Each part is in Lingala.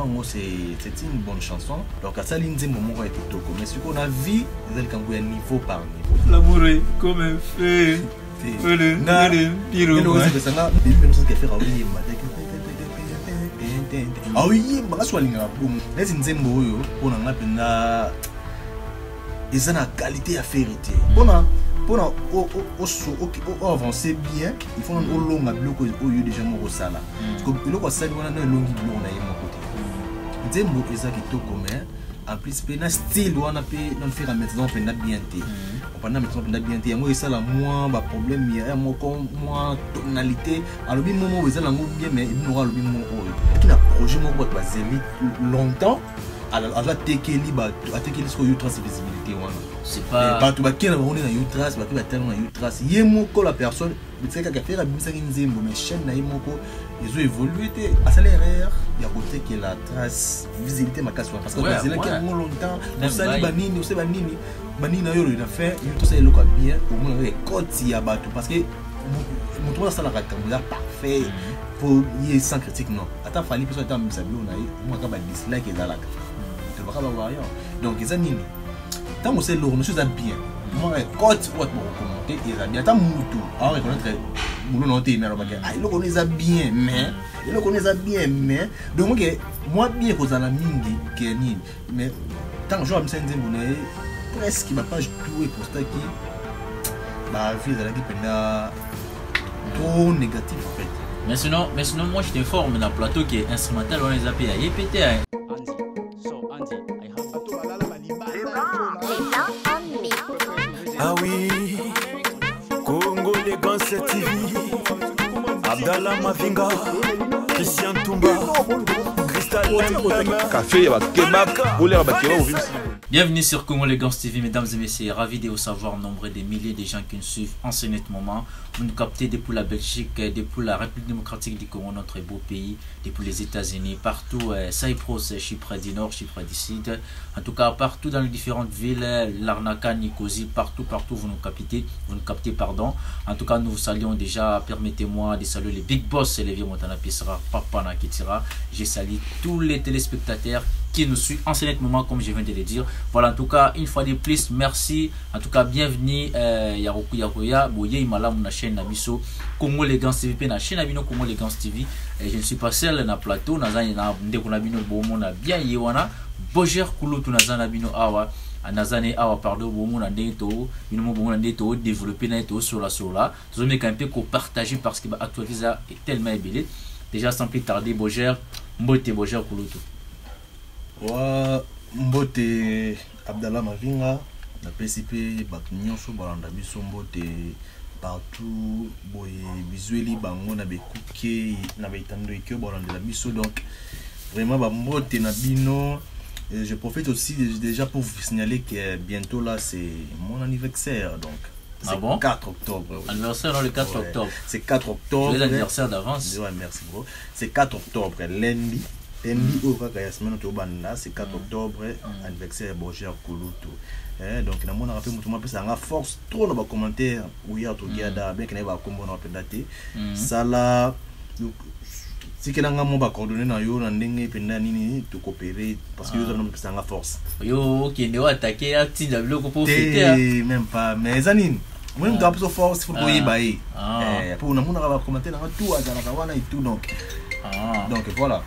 moi c'est une bonne chanson. Donc à ça l'inze moment était tout mais ce qu'on a vu c'est quand il y a niveau par niveau. L'amour est comme un feu. Ah oui, soit linga boum. Les nzembo yo pona ngapenda ezana qualité à vérité. Pona avancer bien, il faut on longa bloco au lieu déjà mo sala. Parce que le ko sala wana na longi bloco na yemo côté. Nzembo ezaki to commun. En plus pena style wana pe non faire maintenant pena bien té. Pendant maintenant pena bien té. Moi ça la moins ba problème il y a moi comme moi tonalité. Alors bi moment vous allez bien mais il n'aura le moment qui n'a projet moi quoi zémi longtemps. Alors la tekeli ba tekeli sur YouTube visibilité wana. C'est pas ba tu ba kena on est na YouTube ba ki ba tellement na YouTube. Yemo ko la personne c'est que faire bimisa ki nzembo mais chaîne na yemo ko ils ont évolué à salaire il y a côté que la trace visibilité ma casse parce que c'est là qui a longtemps on sait banini on sait banini banini yo il a fait tout ça il le bien au moins les codes il y a bateau parce que mon trois ça la rectangle parfait pour y sans critique non attends fallait que soit dans mes amis on a moi quand ba dislike et là tu vas pas voir donc les amis tant que c'est lourd monsieur ça bien moi code ou pour commenter et ça bien tant mutu à reconnaître boulot non té mais il le connaît ça bien mais il le connaît ça bien mais donc moi bien que ça la mingi kenini mais tant que je me sens nzembo presque ma page tout est posté qui bah vie ça qui pena trop négatif en fait mais sinon moi je t'informe dans le plateau qui est instrumental on les a payé répéter ah oui Congo les gants TV Abdallah Mavinga Christian Tumba Crystal café ya bakebak bolera bakeba au vim. Bienvenue sur Congo les Gants TV, mesdames et messieurs. Ravi de vous savoir nombre des milliers de gens qui nous suivent en ce net moment. Vous nous captez depuis la Belgique, depuis la République démocratique du Congo, notre beau pays, depuis les États-Unis, partout, Cyprus, Chypre du Nord, Chypre du Sud. En tout cas, partout dans les différentes villes, Larnaca, Nicosie, partout vous nous captez, pardon. En tout cas, nous vous saluons déjà. Permettez-moi de saluer les big boss, les vieux Montana Pissara, Papa Nakitira. Je salue tous les téléspectateurs qui nous suivent en ce net moment, comme je viens de le dire. Voilà, en tout cas, une fois de plus, merci. En tout cas, bienvenue. Yaroku Yaroya, Boye Imalam, na chaîne Nabiso, Congo les Gants TV, na chaîne Nabino, Congo les Gants TV. Je ne suis pas seul na plateau, na Nabino, Bomo, na bien Yewana, Boger Kouloutou, na Nabino Awa, Nazane Awa, pardon, Bomo, na Neto, une Bomo, na Neto, développer Neto sur la sola. Tout le monde un peu partager parce que l'actualité est tellement ébélée. Déjà, sans plus tarder, Boger, Mbote, Boger Kouloutou. Wa mbote Abdallah Mavinga na PCP batunyoso balanda biso mbote partout boye visueli bango na bekuke na baitando ikyo balanda la biso donc vraiment ba mbote na bino. Je profite aussi déjà pour vous signaler que bientôt là c'est mon anniversaire donc ah bon? 4 octobre. Oui. Anniversaire le 4 octobre. C'est 4 octobre. C'est l'anniversaire d'avance. Ouais, merci bro. C'est 4 octobre lundi. Lundi au semaine c'est 4 octobre anniversaire Boger Kouloutou. Donc na mona rappel mutu mapesa nga force trop na ba commentaire ou ya to giada bien que na ba kombo na pedate. Sala si que nga mo ba coordonner na yo na ndenge penda nini to coopérer parce que yo na pesa nga force. Yo qui ne attaquer à ti la bloc pour fêter même pas mais zanine. Moi je dois plus force faut boyer baé. Pour na mona ba commenter na tout azana kawana et tout donc. Donc voilà.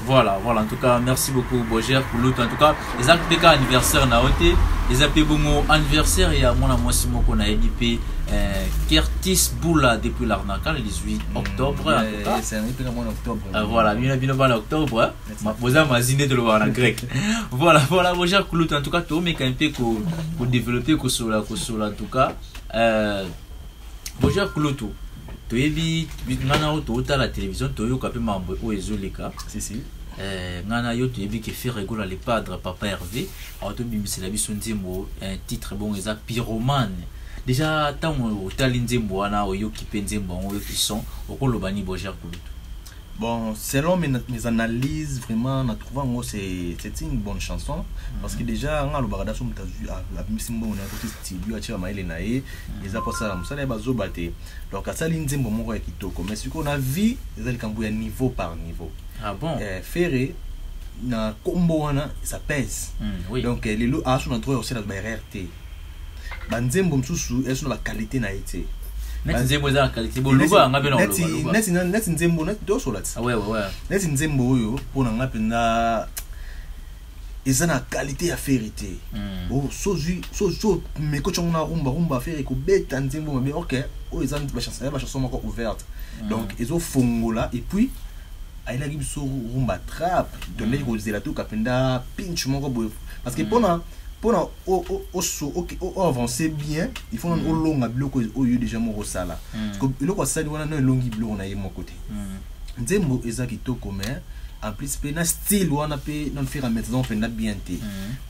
Voilà, en tout cas, merci beaucoup, Boger, pour l'autre. En tout cas, les APK anniversaire na oté, les APK bongo anniversaire, et à mon amour, si mon qu'on a édité Curtis Boula depuis l'Arnaca le 18 octobre. C'est un peu en octobre. Voilà, bien en octobre. Vous avez imaginé de le voir en grec. Voilà, Boger, pour l'autre. En tout cas, tout mais quand même pour développer que sur la, en tout cas, Boger, pour l'autre. Toyebi ngana oto la télévision toyo kapé mambo o ezoleka si ngana yo toyebi ke fait rigoler les padres papa Hervé auto bimisela biso nzembo un titre bon eza pyromane déjà tant otali nzembo wana oyo kipe nzembo oyo qui sont okolobani Boger Kouloutou Bon, selon mes analyses, vraiment, on trouve c'est une bonne chanson. Parce que déjà, on a le barada sur la Missimbo, on a côté studio, à Maïle Nae, les apports ça les bazo batté. Donc, à ça, l'inzembo moro qui toko. Mais ce qu'on a vu, les Cambouya niveau par niveau. Ah bon? Ferré, na combo, ça pèse. Oui. Donc, les lots à son endroit aussi dans la RRT. Banzembo msusu, elles sont la qualité na été. Net nzembo za qualité bo luba ngabe na luba net nzembo net do solati ah ouais net nzembo oyo pona ngape na ezana qualité ya vérité oh so me ko chonga rumba faire ko beta nzembo mais OK o ezana ba chanson moko ouverte donc ezo fongola et puis aila ki biso rumba trap donner ko zela to kapenda pinch moko boy parce que pona avancer bien il faut on longa bloc au lieu déjà mon sala parce que le quoi ça on a longi bloc on a mon côté nzembo ezaki to commun en plus pe na style on a pe non faire mettre on fait bien té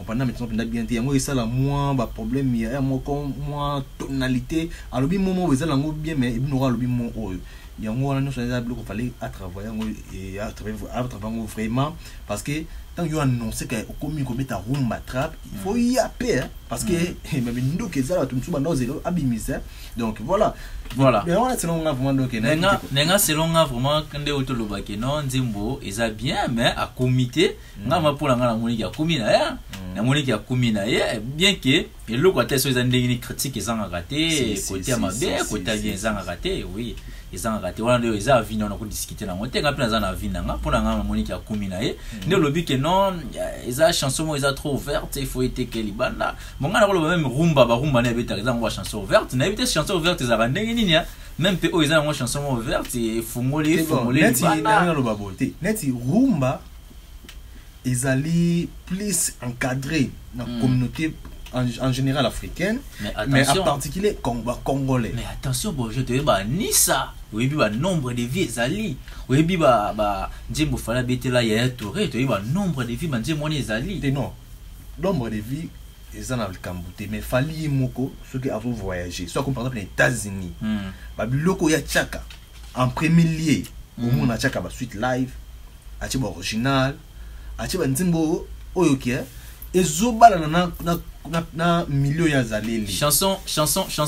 on pendant maintenant on bien té yango ça la moins ba problème ya moins tonalité alors bi moment vous allez bien mais il n'aura le bi mon yango on a nous ça bloc fallait à travailler et à travailler vraiment parce que tant que annoncé que commis comme ta rumba trap il faut y appeler parce que même nous que ça tout souvent dans zéro abimisa donc voilà mais on a selon vraiment donc nenga selon vraiment quand de auto lobaki non nzembo eza bien mais à comité ngama pour nga na moniki ya komina ya na moniki ya komina ya bien que et le côté so eza ndenge critique ezanga raté côté mabe côté bien ezanga raté oui ezanga raté wana ndio eza vina on a ko discuter na ngote ngapi na na vina nga pour nga na moniki ya komina ye ne lobi que non eza chanson mo eza trop ouverte il faut été que libanda bon nga na ko même rumba ne beta exemple chanson ouverte na beta chanson ouverte eza ndenge nini même pe o eza ngo chanson ouverte et fongolé neti rumba ezali plus encadré dans la communauté en général africaine mais en particulier congolais mais attention bon je te dis bah ni ça oui bi ba nombre de vies ezali oui bi ba nzembo fala betela ya touré to ba nombre de vies ba nzembo ni ezali non nombre de vies ezana le Cambouté mais fali moko ceux qui ont voyagé soit comme par exemple les États-Unis ba biloko ya tchaka en premier lieu au monde na tchaka ba suite live a tchaba original a tchaba nzembo oyo ki ezobala na milieu ya zaleli chanson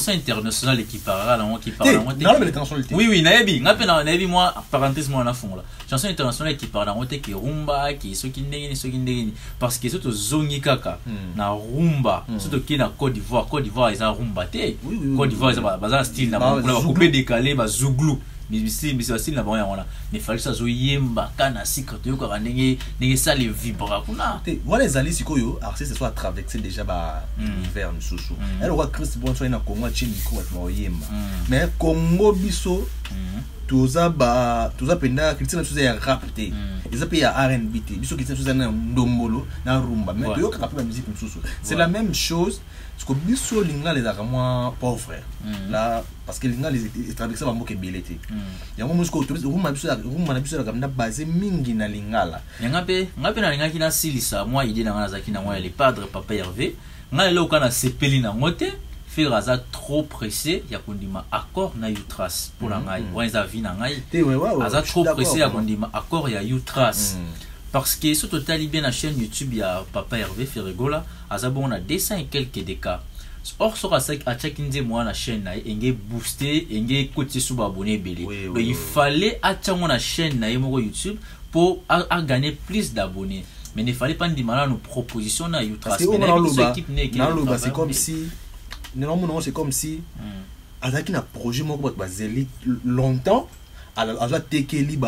internationale qui parlera là qui parle non mais internationalité oui naebi ngapi moi parenthèse moi na fond là chanson internationale qui parle en qui rumba qui soki ndenge parce que surtout zongi kaka na rumba surtout qui na Côte d'Ivoire ils a rumba té Côte d'Ivoire ils a style na ba couper décalé ba zouglou mais style na ba wana mais fallait ça zo yemba kana sika to yoka ndenge ça les vibra kuna voilà les alis sikoyo alors c'est soit traverser déjà ba univers msusu elle aura Christ bon soit na Congo chini ko wa yemba mais Congo biso tuza penda kritina tuza ya rap te eza pe ya R&B te biso kritina tuza na ndombolo na rumba mais to yoka ka pa musique msusu c'est la même chose parce que biso linga les moins pauvres là parce que linga les traverser ba mboke belete yango musko to rumba na biso la kamna basé mingi na lingala ngape na linga kina silisa moi idée na ngana zaki na moi les padres papa Hervé ngala lo kana sepeli na ngote faire aza trop pressé ya kondima accord na Utras pour la ngai wanza vi na ngai aza trop pressé ya kondima accord ya Utras parce que ce total bien la chaîne YouTube ya papa Hervé Ferregola aza bon na 200 et quelques des cas or sera ça à check-in moi la chaîne na engé booster engé côté sous abonné belé mais il fallait atteindre la chaîne na mo YouTube pour à gagner plus d'abonnés mais il ne fallait pas demander nos propositions na Utras mais c'est comme si non c'est comme si avec un projet moi ba zeli longtemps alors tekeli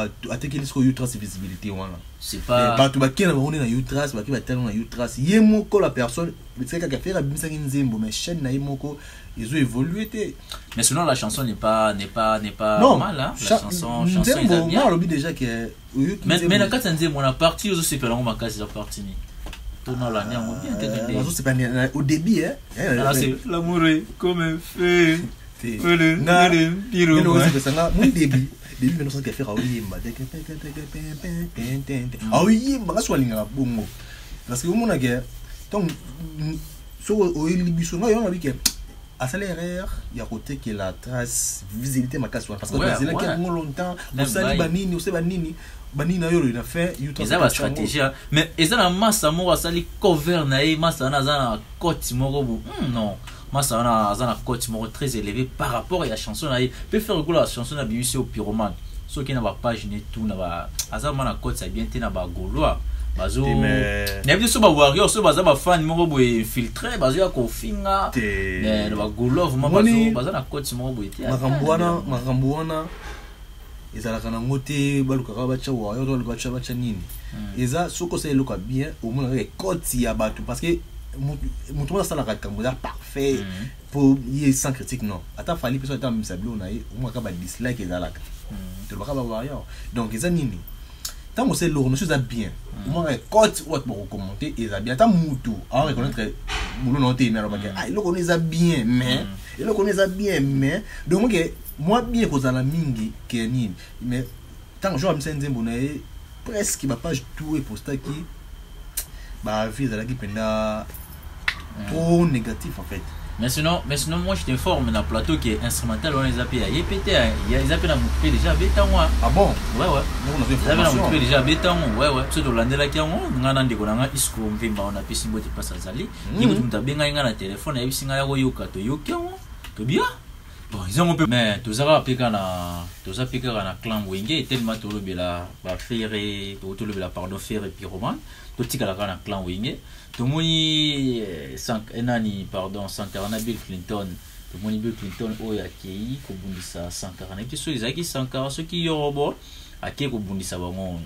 sur Utras visibilité wana c'est pas ba to ba kena on na Utras ba ki ba tellement na Utras yemoko la personne c'est ka faire bimisa nzembo mais chaîne na yemoko ils ont évolué mais sinon la chanson n'est pas mal hein la chanson est bien on lobby déjà que mais na kata nzembo na partie aux c'est pas longue makasi la partie ni tourner la niam bien c'est pas au début là c'est l'amour comme un feu na piro c'est ça mon début mais ça faire oyimba oyimba so linga bongo parce que on a que donc so oyili biso nga yona bike à ça l'erreur il y a côté que la trace visibilité ma casse parce que Ouais, c'est là qui a longtemps on sali banini on sait banini banina yo il a fait ils ont la stratégie mais ils ont la masse à moi ça les cover naï masse na za côte moko non masse na za na côte moko très élevé par rapport à la chanson naï peut faire que la chanson na BBC au pyromane ceux qui n'a pas page ni tout na ba azama na côte ça bien té na ba gaulois bazo n'habite so ba warrior so baza ba fan moko boy filtré bazo ya ko finga mais ba golov ma bazo baza na coach moko boy té makambuana ezala kana ngote baluka ka bacha warrior to bacha bacha nini eza soko c'est loka bien au moins le coach ya bato parce que mutu mona sala ka kambuza parfait pour y sans critique non ata fali personne ata misablo na ye au moins ka ba dislike ezala ka to ba warrior donc eza nini tant que c'est lourd, nous sommes bien. Moi, quand on va commenter, ils ont bien. Tant que on reconnaître, nous non t'es mais ah, il connaît bien, mais il connaît bien, mais donc moi bien que la mingi Kenny, mais tant que je me sens bien, presque ma page tout est posté qui, bah vie de la qui penda trop négatif en fait. Mais sinon moi je t'informe dans le plateau qui est instrumental on les a payé il pété ils a payé déjà béton moi ah bon ouais ils avaient payé déjà béton ouais c'est de l'andela qui on ngana ndiko nanga isko mvimba on a pi simbo de passe azali ni mutu mtabenga ngana téléphone ya bisinga yako yoka to yokion to bien bon ils ont un peu mais tozaka peka na clan wenge tellement to lobela ba faire to lobela pardon faire pyromane to tikala kana clan wenge tomoni enani pardon Sankara Bill Clinton tomoni Bill Clinton oyo akei kobundisa Sankara ki so ezaki Sankara soki yorobo akei kobundisa bango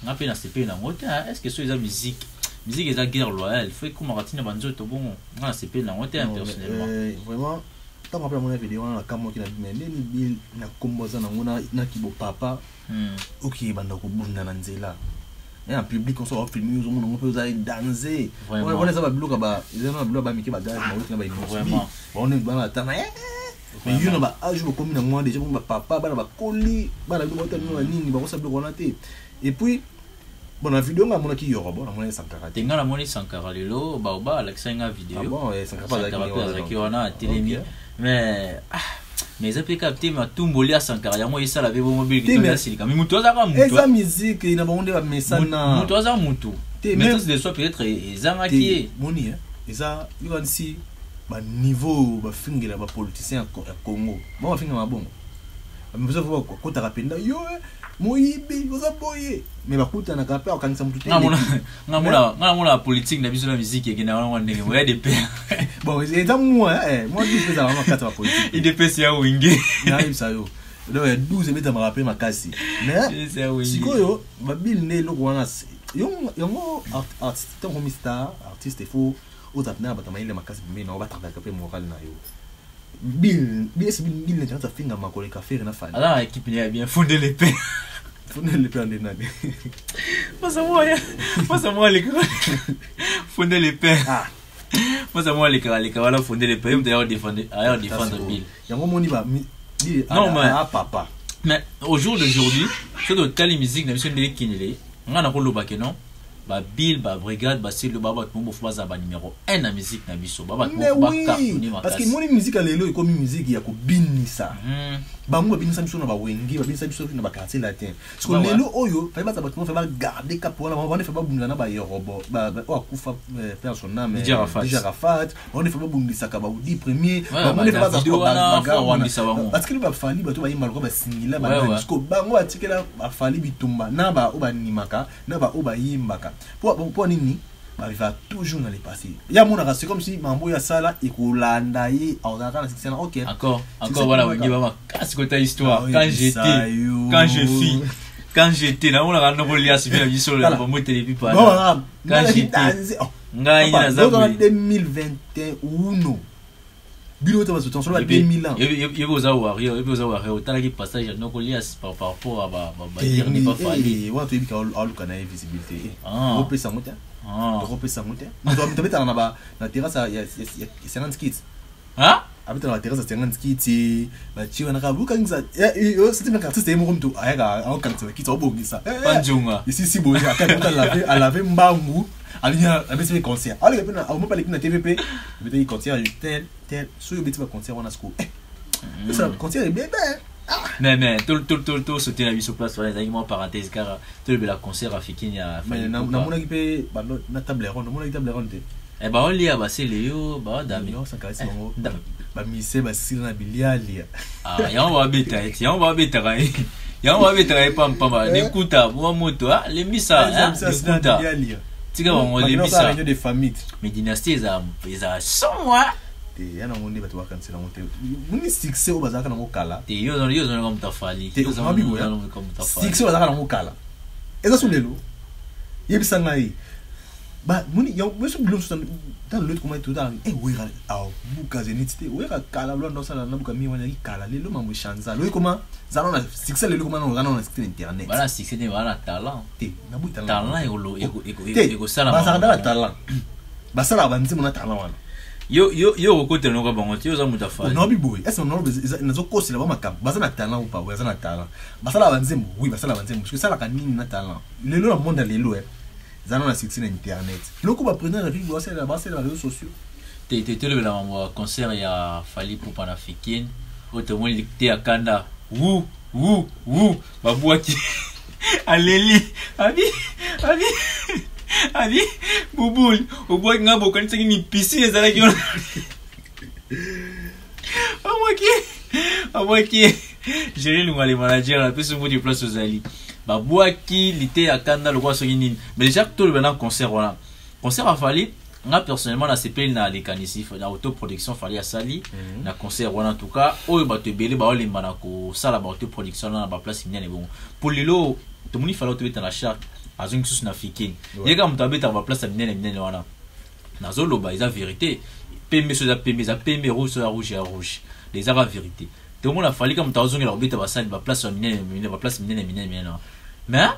ngape na CP na ngota est-ce que so eza musique eza guerre loyale faut comme ratina banzoto bon na CP na ngota personnellement vraiment tant rappelle mon vidéo na kamo ki na bimene ni Bill na komboza na ngona na kibo papa OK banda ko bunda na nzela en public on sort filmer on peut aller danser on est ça va bloquer ba ils ont bloqué ba miki ba gaz ba vraiment on est dans la tana mais you know ba aju comme na moi déjà ba papa ba ba koli ba na ba tellement nini ba ko sa bloquer on a té et puis bon la vidéo nga mona ki yoro bon mona Sankara tenga la mona Sankara lelo ba ba Alexa nga vidéo ah bon Sankara qui on a télémi mais ça peut capter ma tumboli à Sankara ya moi ça la vebo mobile qui est là mais muto za ka muto eza musique ina bonde ba mesana muto za muto mais de soit peut-être ezanga qui moni eza ikansi ba niveau ba fingela ba politicien à Congo bon ba finga mabongo mais vous avez quoi ta rapenda yo moyibi vous aboyer mais ba kuta na kapé okanisa mutu ngamona politique na biso la musique qui na wana ndenge ouais de père bon c'est dans moi dis que ça vraiment quatre politique il dépêche ya wingi na ça yo donc 12 mètres me rappeler makasi mais sikoyo ba Bill ne lo wana yo artiste comme star artiste il faut otapna ba tamaile makasi mais na ba travailler capé moral na yo Bill ne tient à finga makole café na fan alors équipe est bien fondé les paix fondé les paix en nani moi les fondé les paix moi les voilà fondé les paix d'ailleurs défendre Bill yango moni ba non mais papa mais au jour d'aujourd'hui c'est de telle musique na mission de kinele ngana ko lobake non ba Bill ba brigade ba c'est le baba tout monde faut ba numéro 1 na musique na biso baba tout ba cartonner parce que moni musique lelo comme musique ya ko binisa bango ba binisa biso na ba wengi ba binisa biso na ba quartier latin parce que lelo oyo fa ba ta bato fa ba garder cap wala ba fa ba bundana ba yorobo ba akufa personnel mais déjà Rafat on fa ba bundisa ka ba udi premier ba on fa ba parce que ba fali ba to ba yimba ko ba singila ba disco bango atikela ba fali bitumba na ba o ba nimaka na ba o ba yimbaka pour nini bah il va toujours dans les passés il y a mon c'est comme si mambo ya sala et kolanda yi on a quand c'est OK encore voilà on va casse côté histoire quand j'étais là on a rendu lias bien vu sur le mambo télé pas quand j'étais ngai na za 2021 Bilo to bazo sur la 2000 ans yebo za wario otala ki passage no ko lias par rapport à ba dire n'est pas fallu wa to ibika aluka na visibilité repesa ngota repesa ngota ndo mtabeta na ba na terrasse ya 50 kids avec la terrasse à 50 kiti bah tu on a beaucoup comme ça c'était un artiste et mon tout avec un cancer qui sont beau ça Panjunga ici si beau à quand laver mbangu alinya avec ce concert allez on m'a parlé na TVP mais il concert tel sur le petit concert on a sco ça concert est bien mais tout sauter la vie sur place voilà exactement parenthèse car tout le concert africain ya mais na mon équipe bah na table ronde mon table ronde eh bah on lit à basser Léo bah dami ça caresse mon ba mise ba sila na biliali ah ya on va beta ya on va beta pam n'écoute moi moto les misa n'écoute tika on les misa réunion de famille mais dynastie ils a 100 mois te yana ngoni batu wakansela ngote muni succès o bazaka na ngokala te yo comme ta fali yo comme ta fali succès bazaka na ngokala eza sulelo yebisa ngai ba muni yo monsieur blum dans l'autre comment tout dans wera au buka zenitite wera kala lo ndo sala na buka mi wana kala lelo mambo chanza lo comment zalo na succès lelo comment na site internet voilà succès ne voilà talent te na bu talent ego sala ba sala talent ba sala ba nzimo na talent wana yo côté no bango yo za muta fa no biboy est-ce non nazo kosela ba makam ba na talent ou pas ba na talent ba sala ba nzimo oui ba sala ba nzimo parce que sala kanini na talent lelo na monde lelo zana na succès na internet loko ba président la ville c'est la base les réseaux sociaux te le la mo concert ya Fally pour panafricaine auto mo likte akanda wu babouaki aleli abi bubul obouaki ngabo kanisa ni piscine ezala ki babouaki gérer le manager la plus de place aux ali babouaki lité akanda le quoi soki nini mais déjà tout le maintenant concert voilà concert a Fally nga personnellement na CP na lekanisif na autoproduction Fally asali na concert wana en tout cas oyo bato ebele ba olemba na ko sala ba autoproduction na ba place minene bon pour lelo to moni Fally to na charte azong sous na fiking yeka mutabeta ba place minene wana na zolo ba isa vérité pembe so za pembe rouge so rouge les ara vérité to mona Fally comme tazong la obeta ba sali ba place minene mais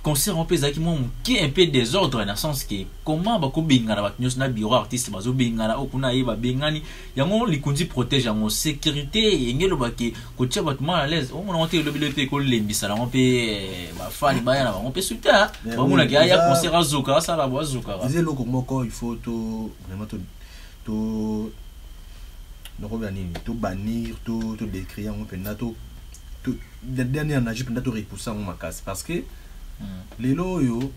concert en pesa qui qui un peu désordre dans le sens que comment ba ko binga na batnyos na bureau artiste bazo binga na okuna yeba bengani yango likundi protège yango sécurité ngelo ba ke ko tia batma à l'aise on monte le bibliothèque ko lembisa na pe ba Fally ba yana ba on peut souta ba mona ki ya concert azuka ça la boazuka disait loko moko il faut to vraiment to no revenir to bannir to décrire on peut na to la dernière nage peut na to repousser en macasse parce que lelo yo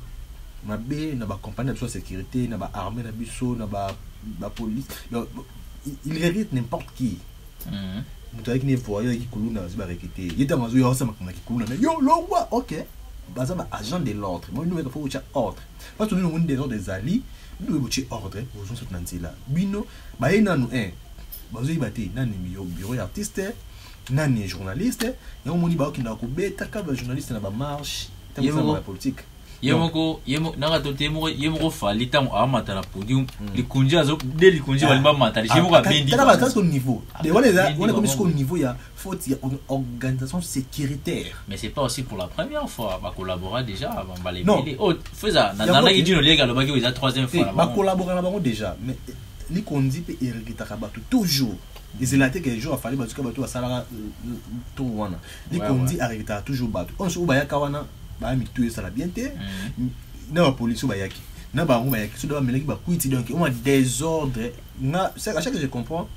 mabe na ba compagnie de sécurité na ba armée na biso na ba police il hérite n'importe qui mutu avec ne voyeur qui kuluna ba rekete yeta mazo yo sa makama qui kuluna yo lo wa OK baza ba agent de l'ordre moi nous il faut que ordre parce que nous on des ordres des alliés nous il faut ordre aux gens sont là bino ba ina nous bazo ibate nani bureau artiste nani journaliste et on moni ba ki na ko beta ka ba journaliste na ba marche la politique yemoko yemoko Fally tam amata na podium likunji azo de likunji walimba mata yemoko abendi tala ba au niveau de on est comme jusqu'au niveau ya faute ya organisation sécuritaire mais c'est pas aussi pour la première fois va collaborer déjà avant ba les oh faisa na idino lega lo ba ki za troisième fois ba collaborer na bango déjà mais likundi pe irrita ka batu toujours ils étaient que jour a fallu batuka batu asala tout wana likundi irrita toujours batu on se ba ya kawana ba mi tout ça la bien té na la police ba yaki na ba ngoma yaki so do ba meleki ba kuiti donc on a désordre na c'est à chaque que je comprends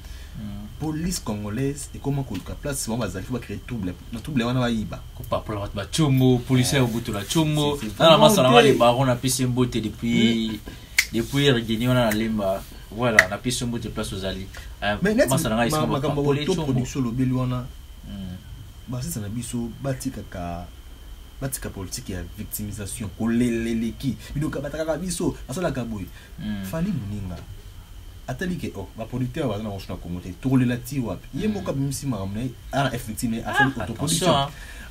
police congolaise et comment que place c'est on va zalifa créer trouble na trouble wana ba yiba ko pa pour la chombo policier au bout la chombo na la masa na les barons a pissé mbote depuis Regeni on a lemba voilà na pissé mbote place aux ali mais masa na ici ma production lo beli wana ba c'est na biso batika politique ya victimisation koleleleki bidoka bataka biso asola kaboy Fally muninga atalike ba producteur bazana ko shona komote tolela ti wapi yemoka bimisi maramne ara effectivement asali autoproduction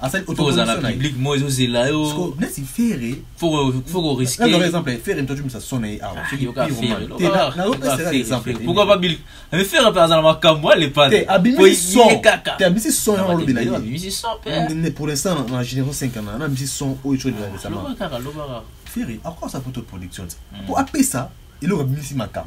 autoproduction public mozo zela yo ne si faire faut risquer par exemple faire une tour ça sonne ah c'est qui pire exemple pourquoi pas bill mais faire par exemple makambo les pas abimisi son on le bila abimisi son pour l'instant dans la génération 5 ans on a abimisi son au chose de ça lobaka faire encore ça pour toute production pour appeler ça il aura mis ma cam.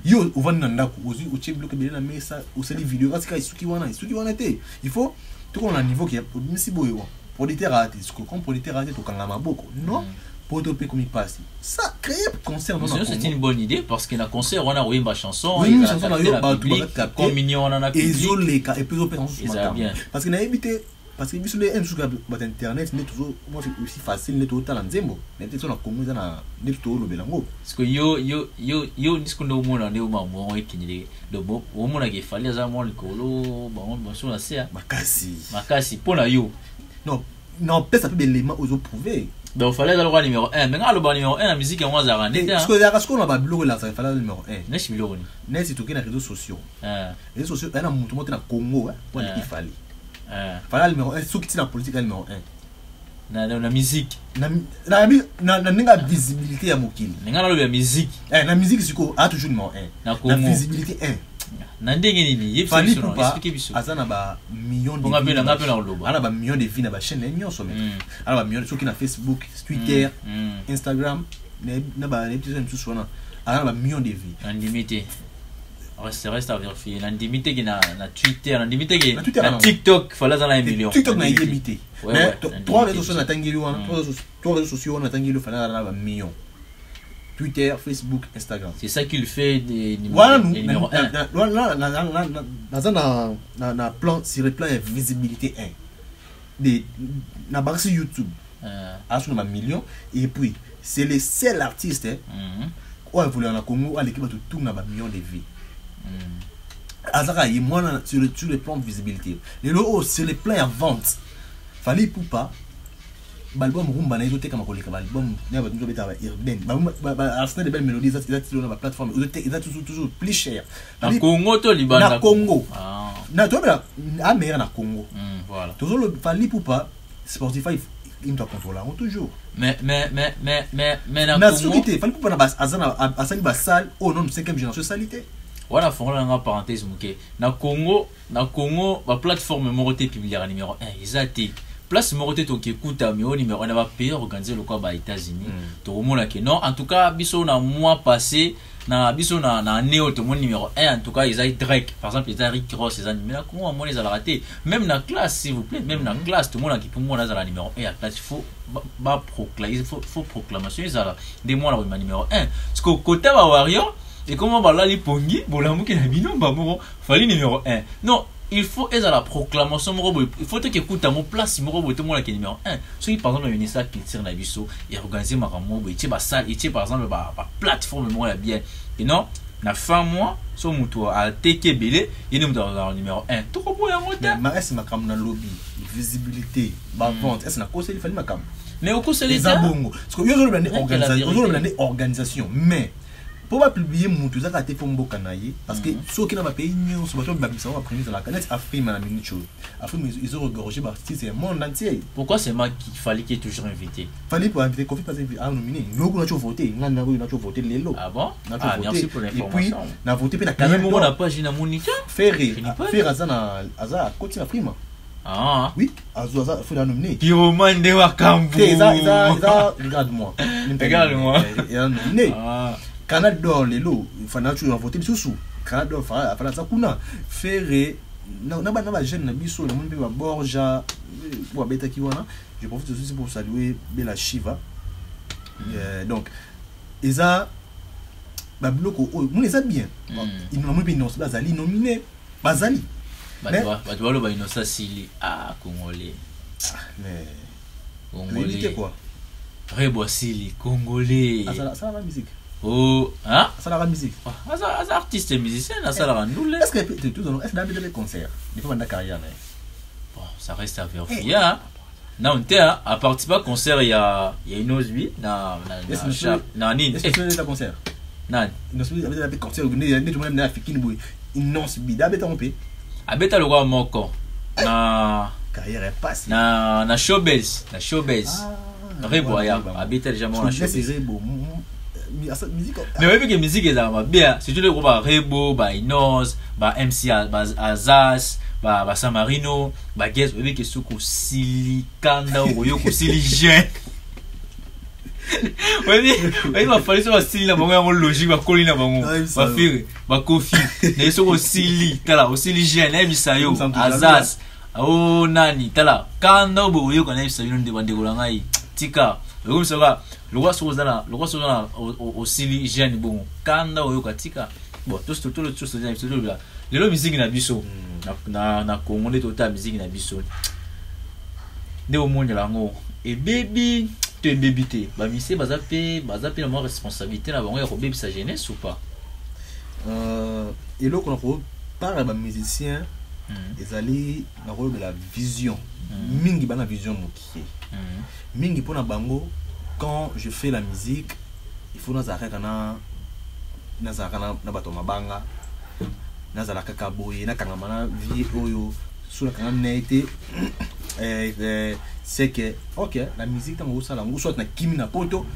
Yo ovani na ndako ozi oche bloqué belé na mesa oseli vidéo parce que isuki wana te il faut tout qu'on a niveau qui misi boyo producteur raté ce que comme producteur raté to kanga maboko non pour te payer comme il passe ça créer concert non c'est une bonne idée parce que na concert on a oui ma chanson oui chanson na yo ba tout ba comme mignon on en a public et puis opération sur ma cam parce que na éviter parce que biso les sur internet mais toujours moi c'est aussi facile net autant en nzembo mais peut-être na Congo na net to lo belango parce que yo nisiko ndo mona ne uma mo ekinile do bo o mona ke fali za mo likolo ba on ba sur la CA makasi pona yo non peut ça peut l'élément aux prouver donc fallait dans le roi numéro 1 mais ngalo ba numéro 1 la musique en wazara ne parce que ya qu'on va bloquer là ça fallait numéro 1 ne shi biloko ni ne c'est tout qui na réseaux sociaux réseaux sociaux na mutu monter na Congo pour il fallait voilà numéro 1 qui la politique numéro 1 na musique na ninga visibilité ya mokili ninga na musique na musique siko a toujours numéro 1 na visibilité 1 na ndenge nini expliquer biso azana ba millions de vues ana ba millions de vues na ba chaîne nyonso mais ana ba millions soki na Facebook Twitter Instagram na ba petits amis sous ana ba millions de vues limité reste à vérifier l'indimité qui na Twitter l'indimité qui na TikTok fallait dans la million TikTok na limité mais trois réseaux sociaux na tangeli wana trois réseaux sociaux na tangeli fallait dans la million Twitter Facebook Instagram c'est ça qu'il fait des numéro 1 na plan sur le plan de visibilité 1 de na base YouTube à sur ma million et puis c'est le seul artiste où évoluer en Congo à l'équipe tout na ba million de vues azaka y moi sur le plan de visibilité les lots sur le plan de vente fallait pour pas l'album rumba na izote kama koleka l'album na ba nzo beta ba urbain ba arsenal de belles mélodies ça sur la plateforme ils toujours plus cher na Congo to libanda na Congo na to bela a meilleur na Congo voilà toujours le fallait pour pas Spotify il doit contrôler toujours mais na Congo na qui fallait pour pas na azana asali ba salle au nom de 5e génération salité voilà fond là parenthèse muke na Congo ba plateforme moroté publier numéro 1 ils place moroté to qui écoute mais au numéro 1 va payer organiser le quoi ba États-Unis to mona que non en tout cas biso na mois passé na biso na néo to mon numéro 1 en tout cas ils a Drake par exemple ils a Rick Ross ils a mais là comment moi les a raté même na classe s'il vous plaît même na classe tout le monde qui pour moi là numéro 1 à classe il faut proclamer faut proclamation ils a des mois là numéro 1 parce que côté ba Warrior et comment va là les pongi bolamu qui na bino ba mo fallait numéro 1 non il faut être à la proclamation il faut que écoute à mon place tout le monde qui numéro 1 ceux qui par exemple le ministère culture na biso et organiser ma ramo et ba salle et par exemple ba plateforme moi bien et non na fin mois so muto a teke belé et nous dans numéro 1 tout ko boya moteur mais est-ce ma cam na lobby visibilité ba vente est-ce na conseil il fallait ma cam mais au conseil les abongo parce que yo le organisation mais pour pas publier mon tout ça a été pour mboka naïe parce que ceux qui n'ont pas payé nous sur bateau babisa on va prendre dans la canette Afrique ma minute chose Afrique ils ont regorgé bah c'est le monde entier pourquoi c'est moi qu'il fallait qu'il est toujours invité fallait pour inviter Kofi pas invité à nominer nous on a toujours voté on a toujours voté les lots ah bon ah merci pour l'information et puis on a voté pour la même on n'a pas j'ai na moniteur faire azana côté Afrique ah oui aza faut la nominer Pyromane de Wakambu regarde-moi il a nominé Canal d'or les lots il faut naturellement voter sous Canal d'or fala ça kuna faire na ba jeune na biso na monde ba Borja pour beta ki wana je profite aussi pour saluer Bella Shiva donc eza ba bloko mon eza bien ils n'ont pas non bazali nominé bazali ba doit ba inosa sili ah congolais mais congolais quoi Rebo Sili congolais ça la musique oh hein ça la musique as artiste musicien ça la nous est-ce que tout dans est-ce que des concerts il faut vendre carrière bon ça reste à vérifier hein non on à participer à concert il y a une osbi na ni est-ce que c'est un concert non nous sommes avec concert vous venez tout même na fikini boy non bida beta on peut abeta le roi moko na carrière est passée na showbiz Rebo ya abeta déjà mon showbiz mais oui que musique est là bien c'est tout le groupe Rebo ba Inos ba MC ba Azaz ba Samarino ba Guess oui que suko silikanda oyo ko siligène Oui, ma fallait sur style là, bon, logique, ma colline là, bon, ma fille, ma coffee, mais sur aussi tala, aussi l'hygiène, et bisayo, azaz, oh nani, tala, quand on a eu qu'on a eu ça, une demande de golangai, tika, le gars sera, le roi sera aussi l'hygiène, bon, quand on a eu qu'on tika, bon, tout le tout là, les musique na biso, na Congo, les total musique na biso, de au monde là, et baby. Tu bébité, bah monsieur bazapé la moins responsabilité là, on va rebeber sa jeunesse ou pas? Et là qu'on a par les musiciens, ils allaient dans le rôle de la vision. Mingi bana vision mokié. Mingi pour na bango, quand je fais la musique, il faut nous arrêter na bato mabanga, na zala kakaboye, na kangamana vie oyo. Sur la canette, c'est que, ok, la musique, tant que ça, la soit na kimi na poto,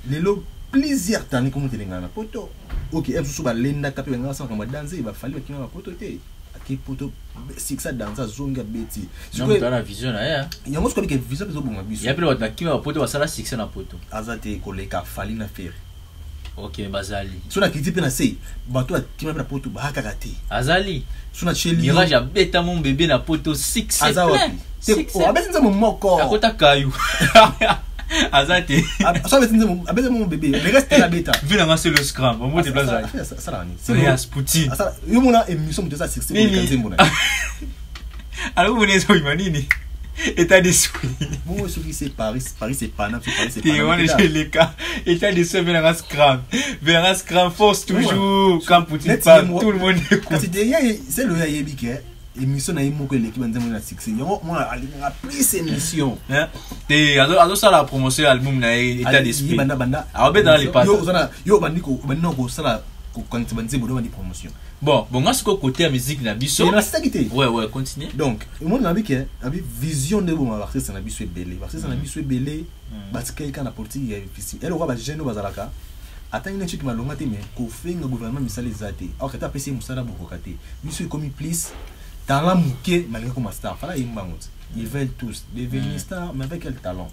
les lots plaisir t'en est comme tu l'as na poto. Ok, elle se bat l'enda tapé dans la salle comme danser, il va falloir qu'il y ait un poto té. À qui poto, c'est que ça danse à zone gabeti. Non, tu as la vision là, il y a moi ce qu'on dit que vision c'est bon ma vision. Il y a plus de qui va poto, ça la six na poto. Azate collègue a fallu na faire. Ok, bazali. Sur la critique na sei, bato qui m'a na poto ba karate. Azali. Sur la chélie. Mirage a bêta mon bébé na poto 6 c'est plein. C'est oh, abaisse mon moko. À côté caillou. Azate. Ça abaisse mon bébé. Le reste la bêta. Vu la c'est le scrum. On monte place là. Ça là ni. C'est la Poutine. Ça yo mona émission de ça 6 c'est bon. Alors vous n'êtes pas imanini. État d'esprit. Bon, ce qui c'est Paris c'est Paname, Paris c'est Paname. On est les cas. État d'esprit vers la scrum. Vers la scrum force toujours quand Poutine parle, tout le monde écoute. C'est le Yayebi qui est émission na imo que l'équipe ndemo na succès. Moi a plus émission. Hein? Et alors ça la promotion album na état d'esprit. Banda. Alors ben dans les passes. Yo bandiko ko sala quand tu banze bodo bandi promotion. Bon, on ce côté musique na biso. Ouais, continue. Donc, le monde n'a que avec vision de bon artiste na biso belé. Parce que na biso belé, parce que quelqu'un a porté il y a difficile. Elle aura ba jeune bazalaka. Attends une étude ma longa te mais ko fait un gouvernement misali zate. Alors que tu as passé musala bokokate. Biso comme plus talent muké malgré comme star. Fala imbangot. Ils veulent tous devenir stars mais avec quel talent.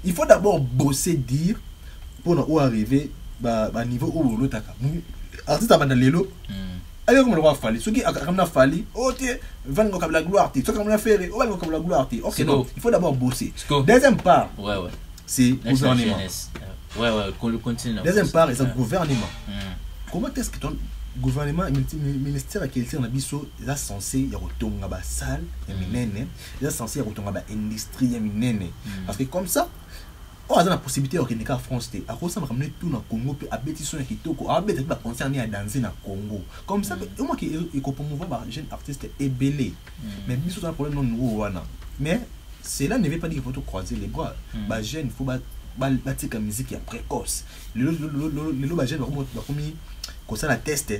Il faut d'abord bosser dire pour nous arriver ba niveau où l'autre artiste abanda lelo. Alors comme le roi Fali, ceux qui comme la Fali, ok, van comme la gloire, ceux comme la Ferré, on va comme la gloire, ok non, il faut d'abord bosser. Deuxième part, c'est gouvernement. Ouais, qu'on le continue. Deuxième part, c'est le gouvernement. Comment est-ce que ton gouvernement, ministère qui est en abisso, il est censé y retourner à la salle, il est censé y retourner à l'industrie, parce que comme ça, on a la possibilité de revenir en France. À cause de ça, ramener tout dans le Congo, puis à bêtiser qui toko, à bêtiser la concerner à danser dans le Congo. Comme ça, moi qui est promouvoir les jeunes artistes est belé. Mais bien sûr, un problème non nouveau. Mais cela ne veut pas dire qu'il faut croiser les bras. Les jeunes, il faut bâtir la musique qui est précoce. Les jeunes vont comme ça la test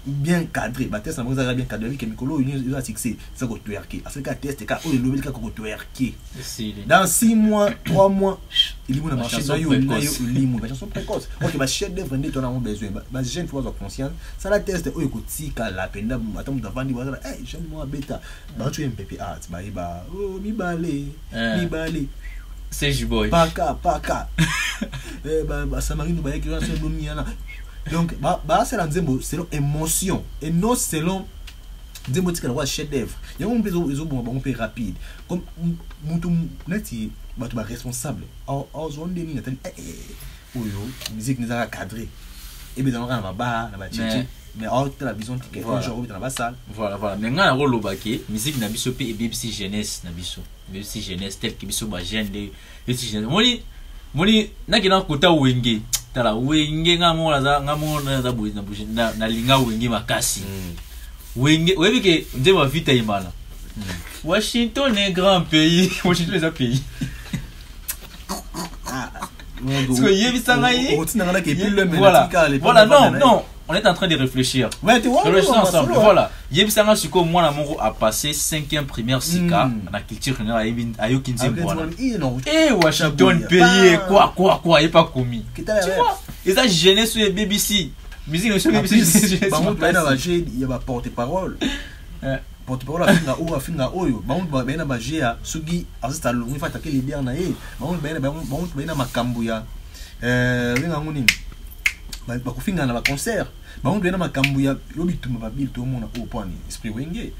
bien cadré, bah test ça bien cadré avec Mikolo il a succès ça go twerker parce que test ka o le lobby ka go twerker dans 6 mois 3 mois il y a une marché yo limo la chanson précoce OK bah chef d'œuvre ndé ton a besoin bah jeune fois conscience ça la test o ko tika la penda attends mu davandi voilà eh jeune moi bêta bah tu MPP art bah oh mi balé c'est J-boy paka eh bah Samarino ba qui va se domiana. Donc, c'est l'ensemble selon émotion et non selon des motifs qui chef d'œuvre. Il y a un peu rapide. Comme neti responsable. En zone de ligne, musique nous a cadré. Et bien dans la barre, mais la vision qui est dans la salle. Voilà. Mais on a un rôle baqué. Musique na biso et BBC jeunesse na biso. BBC jeunesse tel que biso ba jeune de BBC jeunesse. Moni na kina kota wenge. Tala wenge ngamo za buzi na linga wenge makasi. Wenge wewe ke ndema vita imala. Washington est grand pays, Washington est un pays. Voilà, non, on est en train de réfléchir. Ensemble. Voilà. Yebisanga Suko, moi, la Moro a passé 5e primaire Sika, la culture générale à Yokinzi. Et Washington payé, quoi, et pas commis. Tu vois, et ça, jeunesse sur les BBC. Musique sur les BBC. Il y a porte-parole. porte-parole afinga oyo bantu baina bagea soki azita longi fa take leader na ye bantu baina makambo ya winga nguni bakufinga na ba concert bantu baina makambo ya lobitumba babil to mona au point esprit wenge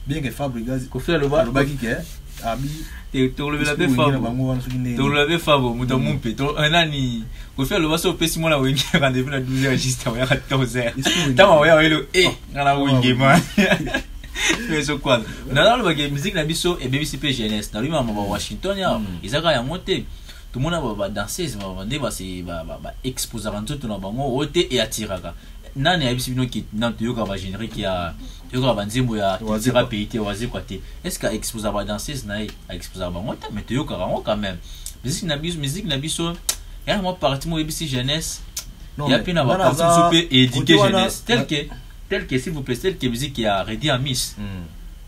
bien que Fabregas ko faire le baki ke abi to le la be favo muta mumpe to nani ko faire le baso pesi mona wenge rendez-vous na 12h juste ya 14h tama wa yelo ngana wenge man mais quoi na la musique na biso et BBCP jeunesse na lui mama ba Washington ya izaka ya monter tout le monde va danser va vendre va exposer avant tout na bango ote et atiraka nani ya bisibino ki nanto yoka ba générique ya yoka ba nzembo ya tira pays wazi quoi te est-ce que exposer ba danser na exposer ba monter mais to yoka rango quand même musique na biso ya moi parti mo BBC jeunesse ya pina ba parti souper et éduquer jeunesse tel que s'il vous plaît tel que musique qui a Redi Amis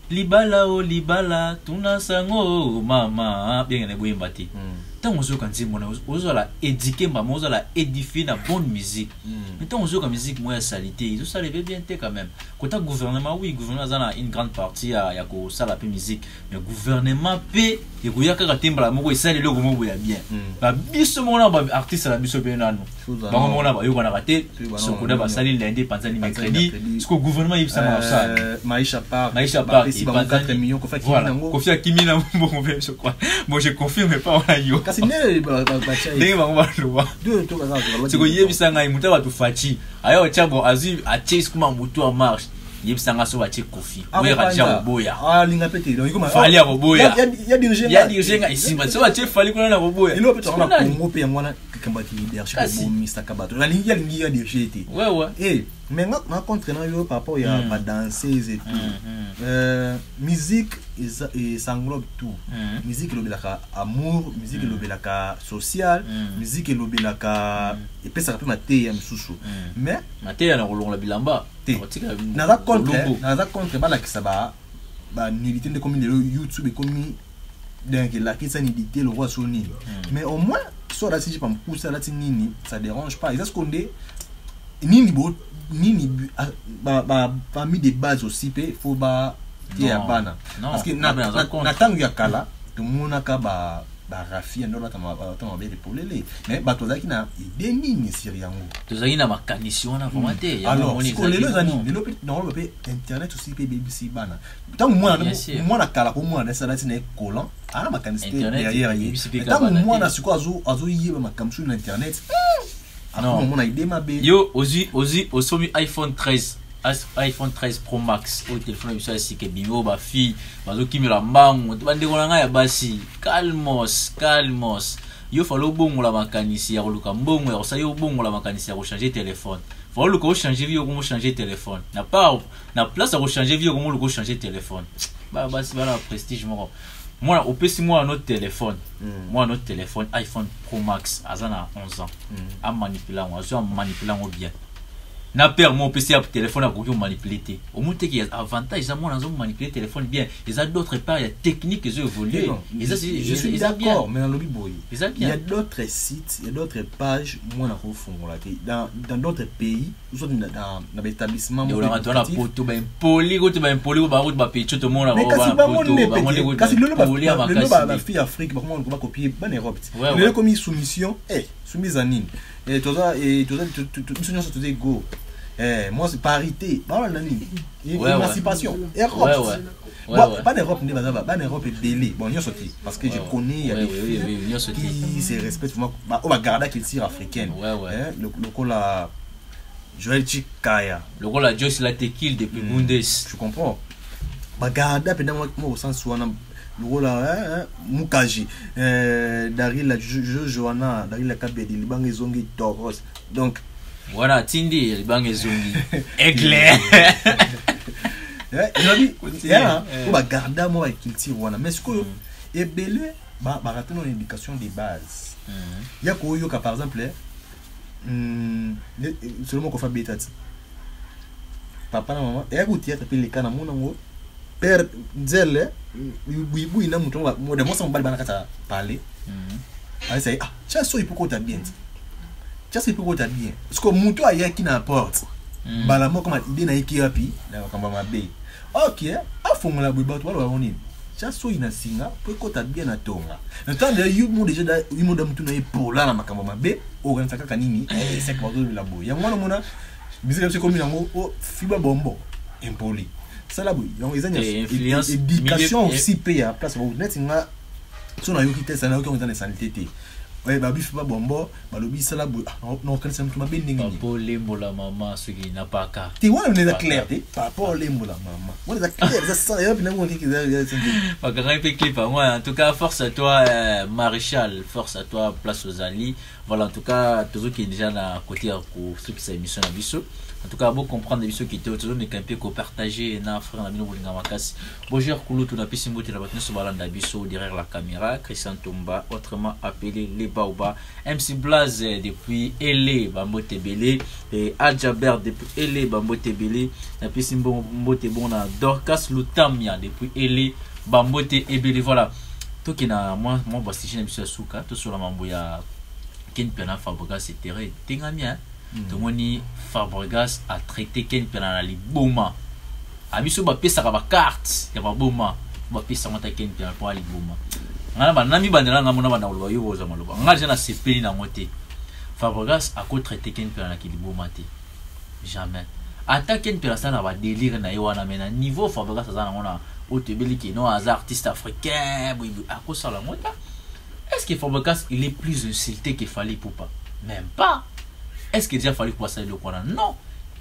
libala o libala tuna sango mama bien ne boyemba te tant on joue quand on la éduquer maman on la édifier la bonne musique mais tant on joue quand musique moins salité tout ça lever bien quand même côté gouvernement oui gouvernement a une grande partie ya ko ça la pe musique mais gouvernement pe et ko yaka katemba moko ça le logo moko ya bien ba biso mona ba artiste la biso bien nanu ba mona ba yo ko na raté so ko da ba sali lundi panzani mercredi ce que gouvernement il ça ça Maïcha part si ba 4 millions ko fa kimi na bon je crois moi je confirme pas on yo kasi ne ba ndenge bango baloba siko yebisanga imuta batu fachi ayo chabo azu a chase kuma mutu a marche yebisanga so bache kofi we raja boya linga pete donc comme fali a boya ya dirigé nga isimba so bache fali kuna na boya ilo pete on a ngopé ngwana kambaki leadership bo Mr Kabato la linga ya dirigé te ouais mais na contre na yo par rapport ya ba danseuse et tout musique et ça englobe tout musique lobelaka amour musique lobelaka social musique lobelaka et pesa ka pe maté ya msusu mais maté ya na kolonga bilamba na contre ba la kisaba ba nilité de comme YouTube et comme donc la qui ça nilité le roi soni mais au moins soit là si je pas me pousser là nini ça dérange pas est-ce qu'on est nini ba famille de base aussi pe faut ba tia bana parce que na tangu ya kala tout mona ka ba rafia ndo la tama be polele mais ba tozaki na idée nini siriango tozaki na makanisi wana vraiment te ya moni ko lelo zani lelo pe na lo pe internet aussi pe BBC bana tangu mwana kala ko mwana ça là tina collant ana makanisi derrière yi tangu mwana siko azo yiba makamsu na internet non mon idée ma be yo osomi iPhone 13 Pro Max au téléphone bisa sike bimo ba fi bazoki mila mbangu bande konanga ya basi calmos yo falo bongo la makanisi ya koluka mbongo ya osayo bongo la makanisi ya ko changer téléphone falo ko changer vie ko changer téléphone na place à ko changer vie ko changer téléphone ba basi bala prestige moko moi au PC moi notre téléphone iPhone Pro Max azana 11 ans a manipuler bien na père mon PC à téléphone à beaucoup manipuler au moins qu'il y a avantage à moi dans manipuler téléphone bien ils a d'autres part il y a techniques qui évoluent et ça c'est je suis d'accord mais dans le boy il y a d'autres sites il y a d'autres pages moi na refongola dans d'autres pays ou soit dans l'établissement on a la photo ben poli ba route ba pecho to mona ba photo kasi le ba fille Afrique ba comment on va copier ban Europe le comme soumission soumise à nini et tout ça tout ça go moi c'est parité ba nani émancipation Europe pas d'Europe ni bazaba pas d'Europe est belé bon yo sorti parce que je connais il y a des filles qui se respectent moi on va garder culture africaine le cola Joël Chikaya le cola Joyce la tequila depuis Bundes tu comprends ba garder pendant moi au sens où on Lola Mukaji Darila Joana Darila Kabedi Libange Zongi Toros donc voilà Tindi Libange Zongi éclair on va garder moi culture wana mais ce que et belé ba rater dans l'éducation des bases il y a ko yo ka par exemple seulement ko fa betati papa na maman et ko tieta pe le kana mona ngo père Nzele oui na muto mo de mo sa mbali bana kata parler aí sai ça so ipoko ta bien ça ipoko ta bien parce que muto aya qui n'importe bala mo comme idée na iki yapi na kamba mabe ok fongola boy bato wala woni cha so ina singa po kota bien na tonga na tande yu mo déjà da yu mo da mtu na epola na makambo mabe organisa kaka nini c'est quoi la boy ya mwana mona bizika c'est comme nango o fiba bombo impoli ça la boy donc ils ont éducation aussi paye à place bon net singa so na yoki tesa na yoki on dans santé té ouais ba bifa bombo ba lobi ça la boy non quand c'est mtu mabe ndingi pas lembo la maman ce qui n'a pas ka ti wana on est clair té pas lembo la maman on est clair ça ça y a bien moi qui pas grand clip moi en tout cas force à toi Maréchal, force à toi Place aux Alliés. Voilà, en tout cas toujours qui est déjà à côté pour ceux qui sa émission na biso. En tout cas, bon comprendre les bisous qui étaient autour de nous, mais qu'on partager na frère na bino bolinga makasi. Bonjour Koulou, tout na pisi mbote la batna so balanda biso derrière la caméra, Christian Tomba, autrement appelé les Baoba, MC Blaze depuis Elé Bambote Belé et Adjaber depuis Elé Bambote Belé, na pisi mbote bon na Dorcas Lutamia depuis Elé Bambote Belé. Voilà. Tout qui na moi bastigi na biso suka, tout sur la mambo ya Ken Pena Fabregas etc. Tengami tout moni Fabregas a traité Ken Pena na liboma. Abiso ba pesa ka ba carte ya ba boma. Ba pesa mata Ken Pena pour liboma. Ngana ba nami bandela ngamona ba na loba yo boza maloba. Ngala jana sepeli na moté. Fabregas a ko traité Ken Pena na liboma te. Jamais. Ata Ken Pena ça na ba délire na yo wana mena niveau Fabregas ça na ngona o te beliki no hasard artiste africain à cause ça la mota. Est-ce que Fabregas il est plus insulté que Fally Ipupa? Même pas. Est-ce que déjà Fally Ipupa ça le quoi? Non.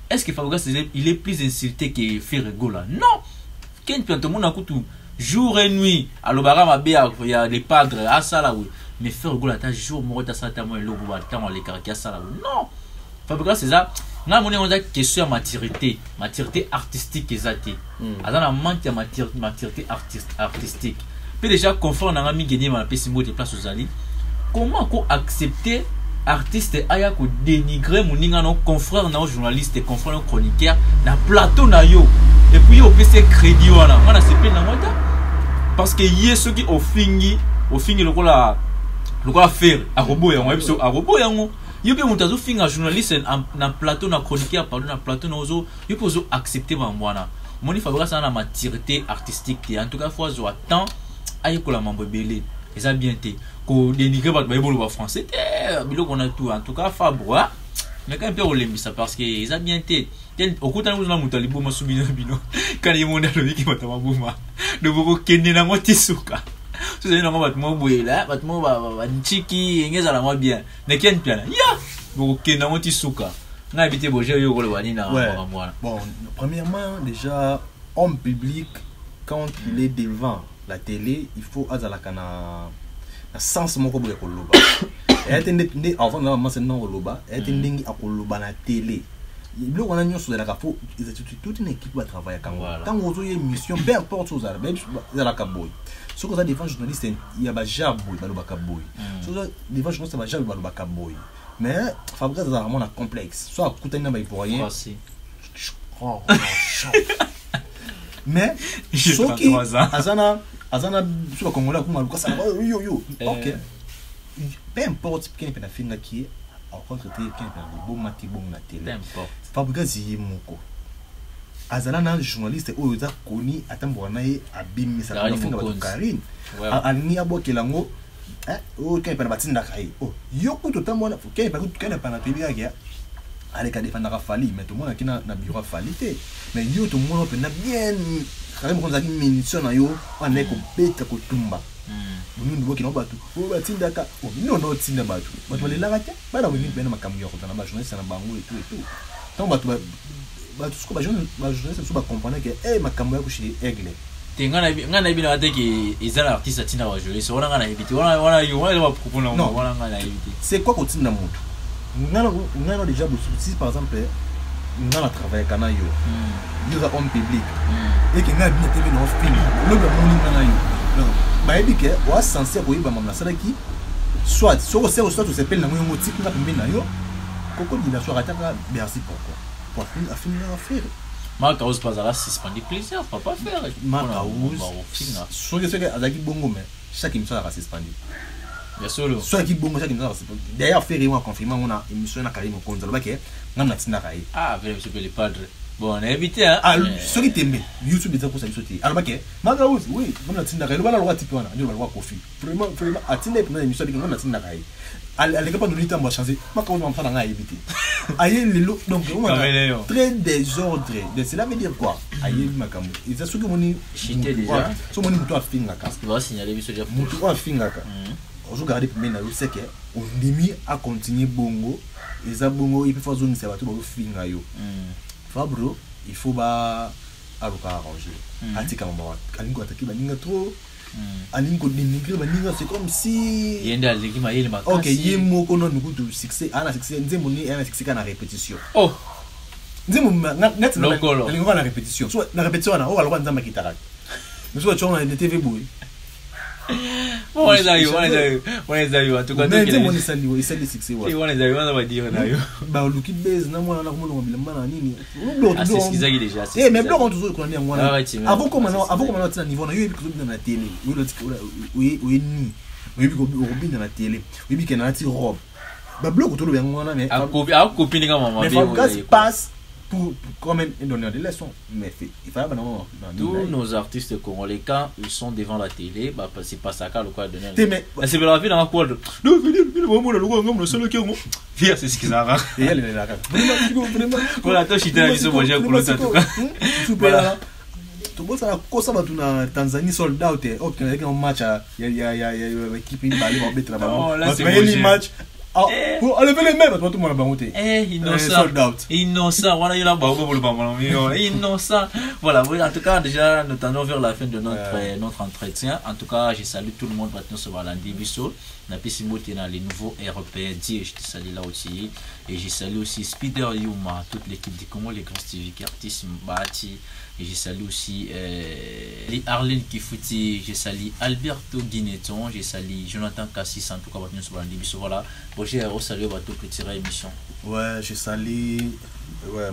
Est-ce que Fabregas il est plus insulté que Ferregola? Non. Ken Pena tout le monde a coutu jour et nuit à l'Obara il y a des padres à ça là oui. Mais Ferregola ta jour mort ta ça ta moi le boba ta moi les caractères ça là oui. Non. Fabregas c'est ça. Na moni on a question maturité artistique exacte. Azana manque de maturité artistique. Puis déjà confort na ngami gagner ma pesi mbote Place aux Alliés. Comment ko accepter artiste aya ko dénigrer moninga no confrère na journaliste confrère no chroniqueur na plateau na yo et puis au PC crédit wana wana c'est pe na mota parce que yeso qui au fingi lokola faire a robot yango ebiso a robot yango yo pe mutazo finga journaliste na plateau na chroniqueur pardon na plateau na ozo yo pozo accepter ba mwana moni Fabregas na maturité artistique en tout cas faut zo attend ayi ko la mambo belé et ça bien té ko dénigrer ba bolo ba français bilo qu'on a tout en tout cas Fabregas mais quand un peu olembisa parce que ils a bien té okuta na na mutali boma subino bino kali monde lo biki matama boma do boko kende na motisuka so c'est non ba mo buela ba mo ba nchiki ngeza la moi bien ne Ken Pena ya boko kende na motisuka na habité boje yo ko le wani na moi. Bon, premièrement déjà homme public quand il est devant la télé, il faut azalaka na sens moko boye ko loba. Et attendez avant na maintenant ko loba, et attendez akoloba na télé. Il on a une chose de la capo, toute une équipe va travailler quand on a une mission, peu importe chose même dans la caboy. Ce que ça devant journaliste, il y a ba jaboy ba caboy. Ce que devant journaliste ba jaboy ba caboy. Mais Fabregas a vraiment un complexe. Soit écouter na ba ivoirien. Mais ce qui azana sur congolais comme Lucas ça yo OK. Peu importe qui est na finga qui au contre qui est na bon mati bon na télé. Fabregas yimoko azala na journaliste oyo za koni atambo na ye abimisa na finga ba Karine ani abokelango o qui est na batinda kai oh yo ko totambo na qui est pas na télé ya allez ka défendre Fally mais tout le monde qui na bureau Fally mais yo tout le monde peut na bien quand même qu'on a une munition na yo on est ko beta ko tumba nous nous qui no batu o batinda ka o non tinda batu batu le la ka ba na wini bena makamyo ko na ba journaliste na bango et tout donc batu ce que ba journaliste so ba comprendre que makamyo ko chez aigle ngana bino ate ki ezala artiste atina wa jouer so wana ngana ebiti wana yo wana ba propos na wana ngana ebiti c'est quoi ko tinda moto ngana déjà si par exemple ngana travailler kana yo yo za homme public et que ngana bien TV no film le ba moni ngana yo ba ebike wa censé ko yiba mamna sala ki soit so c'est soit se pelle na mo motique na pembe na yo koko dina so rataka merci pour finir l'affaire Marcaus pas à la suspendre plaisir pas faire Marcaus so que azaki bongo mais chaque émission a suspendu bien sûr soit qui bongo chaque émission d'ailleurs faire moi confirmer on a émission na Karim Konza le baké ngam na tinda kai ah vraiment c'est les padres Bon, on a évité, hein. Ah, ce qui t'aime, YouTube est un peu ça, alors, ok, Magaouz, oui, on a Tinda, le balai, on a Kofi. Vraiment, à Tinda, on a une émission de Tinda. Elle est capable de lui temps, changer. Magaouz, on va éviter. Aïe, les lots, donc, on a très désordre. Cela veut dire quoi? Aïe, Makamou. Et c'est ce que mon nid, j'étais déjà. Ce mon nid, toi, Fingaka. Tu vas signaler, monsieur Jeff. Toi, Fingaka. On regarde pour maintenant, c'est que on limite à continuer bongo. Et ça, bongo, il peut faire zone, ça va tout Fingayo. Fabro, il faut pas arranger. Atika mama, alingo ataki baninga trop. Alingo dénigrer baninga, c'est comme si. Yenda aliki ma yele makasi. Ok, yemo kono nuku du succès, ana succès, nzembo ni ana succès kana répétition. Oh. Nzembo net na lokolo. Alingo na répétition. So na répétition na, o alwa nzamba kitara. Mais so chona de TV boy. On les a eu, en tout cas. Mais nzembo ni sali, il sali succès wa. On les a eu, on va dire na yo. Ba luki base na mwana na komo ngomila mana nini. C'est ce qu'ils ont déjà. Eh mais bloc on toujours qu'on est moi. Avant comment tu niveau na yo ebi ko na télé. Oui ni. Oui ko obi na télé. Oui bi na ti robe. Ba bloc to lo bien ngwana mais a copine nga maman. Mais Fabregas passe pour quand même donner des leçons. Mais il fallait pas non. Tous nos artistes congolais quand ils sont devant la télé, bah c'est pas ça le quoi donner. C'est la vie dans la quoi. Non, c'est ce qu'ils ont. Et elle est là. Voilà, toi je t'ai dit moi j'ai coulé ça tout cas. Voilà. Tu vois ça cosa va na Tanzanie sold out. OK, avec un match il y a équipe il va aller va mettre là-bas. Là c'est un match. Ah, pour enlever les mêmes, tout le monde a monté. Innocent, voilà, il a pour le bambou. Innocent. Voilà, en tout cas, déjà, nous tendons vers la fin de notre entretien. En tout cas, je salue tout le monde maintenant sur Valandi Bissot. Les nouveaux Européens, je te salue là aussi. Et je salue aussi Spider Yuma, toute l'équipe du Congo, les grands TV, Curtis Mbati. Et je salue aussi Arlene Kifouti, je salue Alberto Guineton, je salue Jonathan Cassis, en tout cas, maintenant sur Valandi Bissot. Voilà. Bon, j'ai salué votre petite émission. Ouais, je salue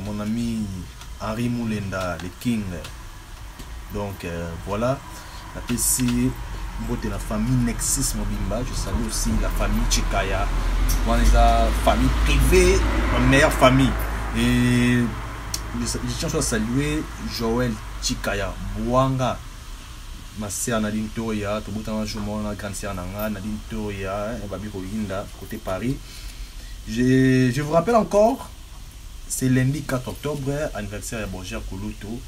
mon ami Henri Moulenda, le King. Donc voilà, la PC, de la famille Nexus Mobimba, je salue aussi la famille Chikaya, la famille privée, ma meilleure famille. Et je tiens à saluer Joël Chikaya, Bouanga, ma sœur Nadine Toya, ma grande sœur Nadine Toya, Babi Rohinda, côté Paris. Je vous rappelle encore, c'est lundi 4 octobre, anniversaire de Borgia Kouloutou.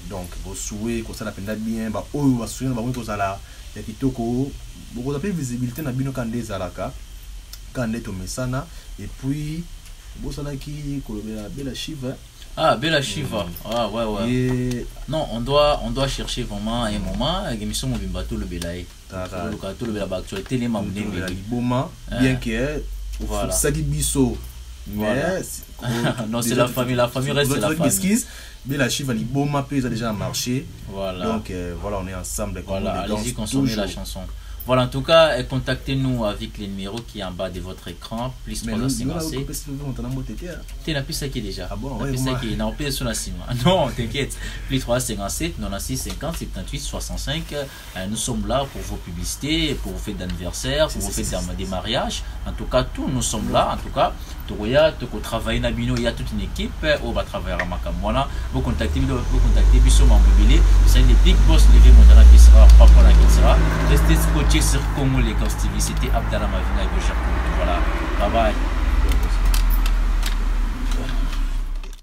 Donc, vos souhaits, comme ça, la peine bien, vous vous souvenez, vous avez la kitoko, vous avez visibilité na bino kande zalaka, kande to mesana, et puis, vous avez qui, Bella Shiva. Ah, Bella Shiva. Ah, ouais. Et... Non, on doit chercher vraiment un moment, et émission Mobimba, tout le Belaï. Tout le Belaï, actualité, les membres de bien que, voilà. Sagi Bisso. Mais non, c'est la famille reste la famille. Mais la chiffre, les bons mappés, ils ont déjà marché. Voilà. Donc voilà, on est ensemble. Voilà, allez-y consommer la chanson. Voilà, en tout cas, contactez-nous avec les numéros qui est en bas de votre écran. Plus 356. Tu n'as plus ça qui est déjà. Ah bon, non, t'inquiète. Plus 357, 96, 50, 78, 65. Nous sommes là pour vos publicités, pour vos fêtes d'anniversaire, pour vos fêtes des mariages. En tout cas, tous nous sommes là. En tout cas, tu travailles dans Bino, il y a toute une équipe. On va travailler à Makam. Voilà, vous contactez Bissot Mambobilé. C'est les big boss levé Montana qui sera, Papa là qui sera. Restez scotché sur Congo les Ghost TV. C'était Abdallah Mavinga et Bojar. Voilà, bye bye.